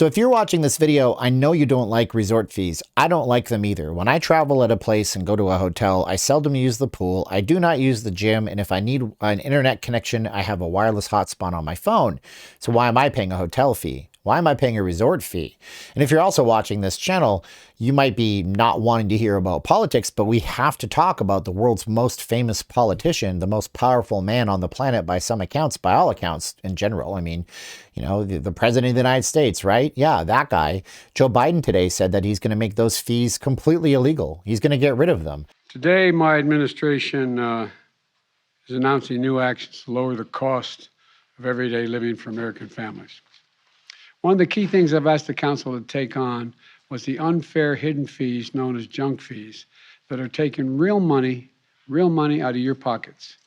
So if you're watching this video, I know you don't like resort fees. I don't like them either. When I travel at a place and go to a hotel, I seldom use the pool. I do not use the gym. And if I need an internet connection, I have a wireless hotspot on my phone. So why am I paying a hotel fee? Why am I paying a resort fee? And if you're also watching this channel, you might be not wanting to hear about politics, but we have to talk about the world's most famous politician, the most powerful man on the planet by some accounts, by all accounts in general. I mean, you know, the president of the United States, right? Yeah, that guy. Joe Biden today said that he's going to make those fees completely illegal. He's going to get rid of them. Today, my administration is announcing new actions to lower the cost of everyday living for American families. One of the key things I've asked the council to take on was the unfair hidden fees known as junk fees that are taking real money out of your pockets,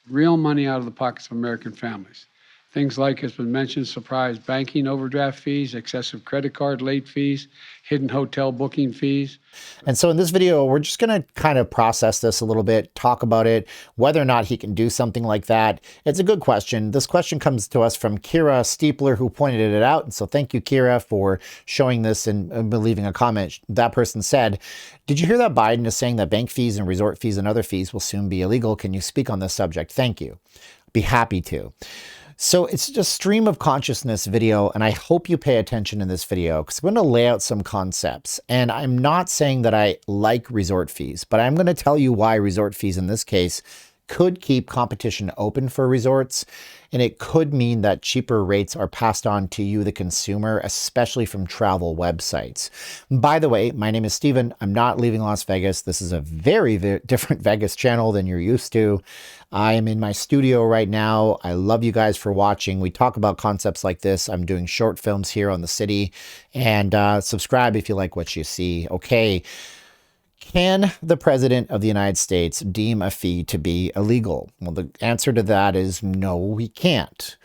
real money out of the pockets of American families. Things like, has been mentioned, surprise banking overdraft fees, excessive credit card late fees, hidden hotel booking fees. And so in this video, we're just going to kind of process this a little bit, talk about it, whether or not he can do something like that. It's a good question. This question comes to us from Kira Steepler, who pointed it out. And so thank you, Kira, for showing this and leaving a comment. That person said, did you hear that Biden is saying that bank fees and resort fees and other fees will soon be illegal? Can you speak on this subject? Thank you. Be happy to. So it's just stream of consciousness video, and I hope you pay attention in this video because I'm going to lay out some concepts. And I'm not saying that I like resort fees, but I'm going to tell you why resort fees in this case could keep competition open for resorts, and it could mean that cheaper rates are passed on to you, the consumer, especially from travel websites. By the way, my name is Steven. I'm not leaving Las Vegas. This is a very different Vegas channel than you're used to. I am in my studio right now. I love you guys for watching. We talk about concepts like this. I'm doing short films here on the city, and subscribe if you like what you see. Okay. Can the president of the United States deem a fee to be illegal? Well, the answer to that is no, he can't.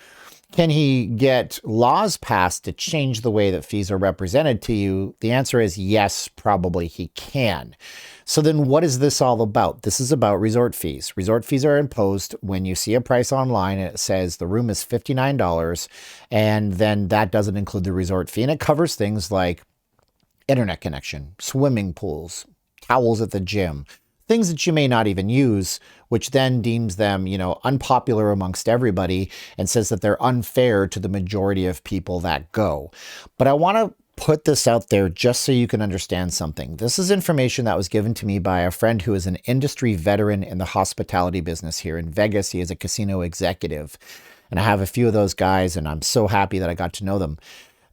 Can he get laws passed to change the way that fees are represented to you? The answer is yes, probably he can. So then what is this all about? This is about resort fees. Resort fees are imposed when you see a price online and it says the room is $59, and then that doesn't include the resort fee. And it covers things like internet connection, swimming pools, towels at the gym, things that you may not even use, which then deems them, you know, unpopular amongst everybody and says that they're unfair to the majority of people that go. But I want to put this out there just so you can understand something. This is information that was given to me by a friend who is an industry veteran in the hospitality business here in Vegas. He is a casino executive, and I have a few of those guys, and I'm so happy that I got to know them.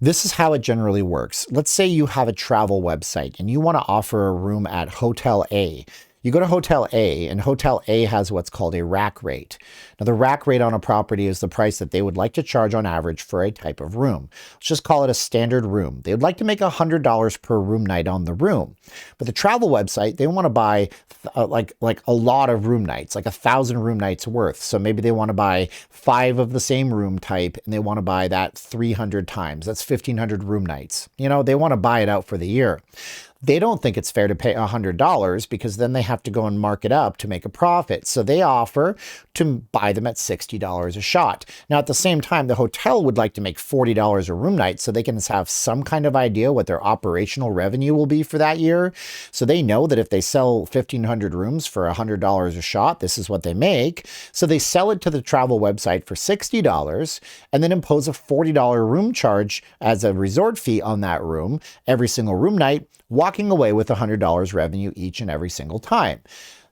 This is how it generally works. Let's say you have a travel website and you want to offer a room at Hotel A. You go to Hotel A, and Hotel A has what's called a rack rate. Now, the rack rate on a property is the price that they would like to charge on average for a type of room. Let's just call it a standard room. They would like to make $100 per room night on the room. But the travel website, they want to buy like a lot of room nights, like 1,000 room nights worth. So maybe they want to buy 5 of the same room type, and they want to buy that 300 times. That's 1,500 room nights. You know, they want to buy it out for the year. They don't think it's fair to pay $100 because then they have to go and mark it up to make a profit. So they offer to buy them at $60 a shot. Now, at the same time, the hotel would like to make $40 a room night so they can have some kind of idea what their operational revenue will be for that year. So they know that if they sell 1,500 rooms for $100 a shot, this is what they make. So they sell it to the travel website for $60 and then impose a $40 room charge as a resort fee on that room every single room night, walking away with $100 revenue each and every single time.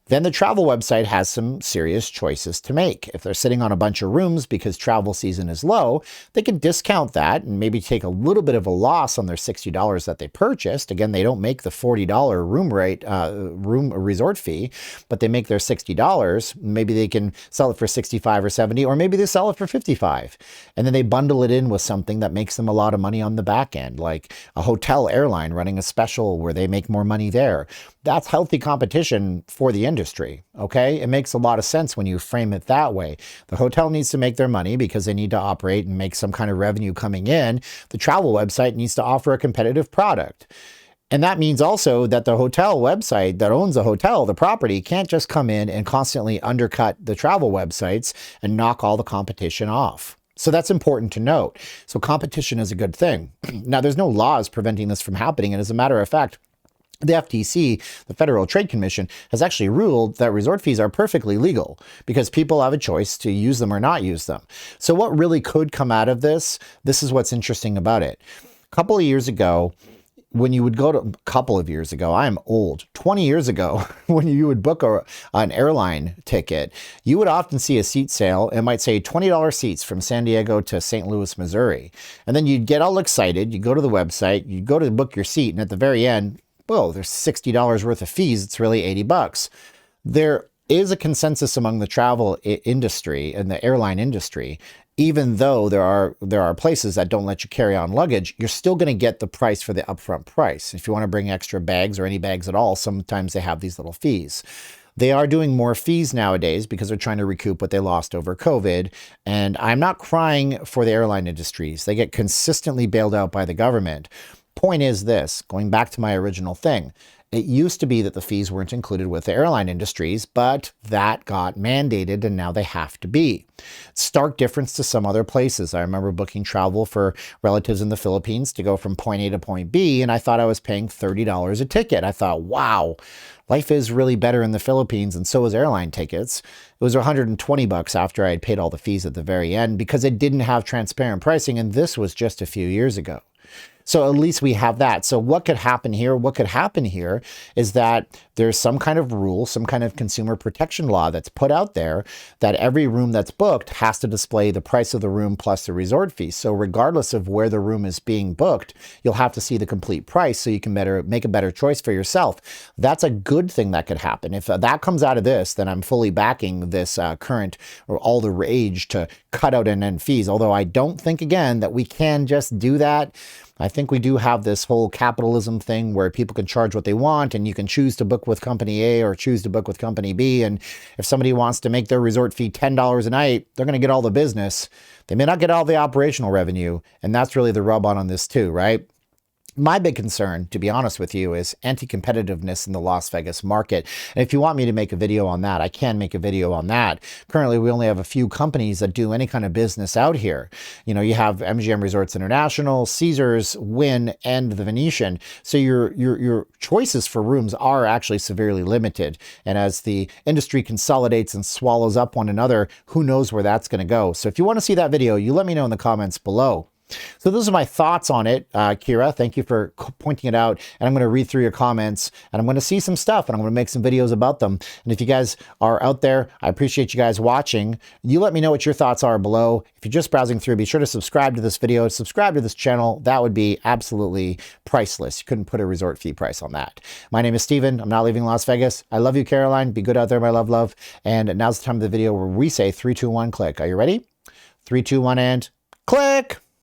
Then the travel website has some serious choices to make. If they're sitting on a bunch of rooms because travel season is low, they can discount that and maybe take a little bit of a loss on their $60 that they purchased. Again, they don't make the $40 room resort fee, but they make their $60. Maybe they can sell it for $65 or $70, or maybe they sell it for $55. And then they bundle it in with something that makes them a lot of money on the back end, like a hotel airline running a special where they make more money there. That's healthy competition for the industry, okay? It makes a lot of sense when you frame it that way. The hotel needs to make their money because they need to operate and make some kind of revenue coming in. The travel website needs to offer a competitive product. And that means also that the hotel website that owns the hotel, the property, can't just come in and constantly undercut the travel websites and knock all the competition off. So that's important to note. So competition is a good thing. Now, there's no laws preventing this from happening. And as a matter of fact, the FTC, the Federal Trade Commission, has actually ruled that resort fees are perfectly legal because people have a choice to use them or not use them. So what really could come out of this is what's interesting about it. A couple of years ago, when you would go to a couple of years ago, I'm old, 20 years ago, when you would book an airline ticket, you would often see a seat sale. It might say $20 seats from San Diego to St. Louis, Missouri. And then you'd get all excited. You go to the website, you go to book your seat. And at the very end, well, there's $60 worth of fees. It's really $80. There is a consensus among the travel industry and the airline industry. Even though there are places that don't let you carry on luggage, you're still going to get the price for the upfront price. If you want to bring extra bags or any bags at all, sometimes they have these little fees. They are doing more fees nowadays because they're trying to recoup what they lost over COVID. And I'm not crying for the airline industries. They get consistently bailed out by the government. Point is this, going back to my original thing, it used to be that the fees weren't included with the airline industries, but that got mandated and now they have to be. Stark difference to some other places. I remember booking travel for relatives in the Philippines to go from point A to point B, and I thought I was paying $30 a ticket. I thought, wow, life is really better in the Philippines, and so is airline tickets. It was $120 after I had paid all the fees at the very end because it didn't have transparent pricing, and this was just a few years ago. So at least we have that. So what could happen here? What could happen here is that there's some kind of rule, some kind of consumer protection law that's put out there that every room that's booked has to display the price of the room plus the resort fee. So regardless of where the room is being booked, you'll have to see the complete price so you can make a better choice for yourself. That's a good thing that could happen. If that comes out of this, then I'm fully backing this current or all the rage to cut out and end fees. Although I don't think, again, that we can just do that. I think we do have this whole capitalism thing where people can charge what they want and you can choose to book with company A or choose to book with company B. And if somebody wants to make their resort fee $10 a night, they're going to get all the business. They may not get all the operational revenue. And that's really the rub on this too, right? My big concern, to be honest with you, is anti-competitiveness in the Las Vegas market. And if you want me to make a video on that, I can make a video on that. Currently, we only have a few companies that do any kind of business out here. You know, you have MGM Resorts International, Caesars, Wynn, and the Venetian. So your choices for rooms are actually severely limited. And as the industry consolidates and swallows up one another, who knows where that's going to go. So if you want to see that video, you let me know in the comments below. So those are my thoughts on it, Kira. Thank you for pointing it out. And I'm going to read through your comments and I'm going to see some stuff and I'm going to make some videos about them. And if you guys are out there, I appreciate you guys watching. You let me know what your thoughts are below. If you're just browsing through, be sure to subscribe to this video, subscribe to this channel. That would be absolutely priceless. You couldn't put a resort fee price on that. My name is Steven. I'm not leaving Las Vegas. I love you, Caroline. Be good out there, my love. And now's the time of the video where we say 3, 2, 1, click. Are you ready? 3, 2, 1, and click.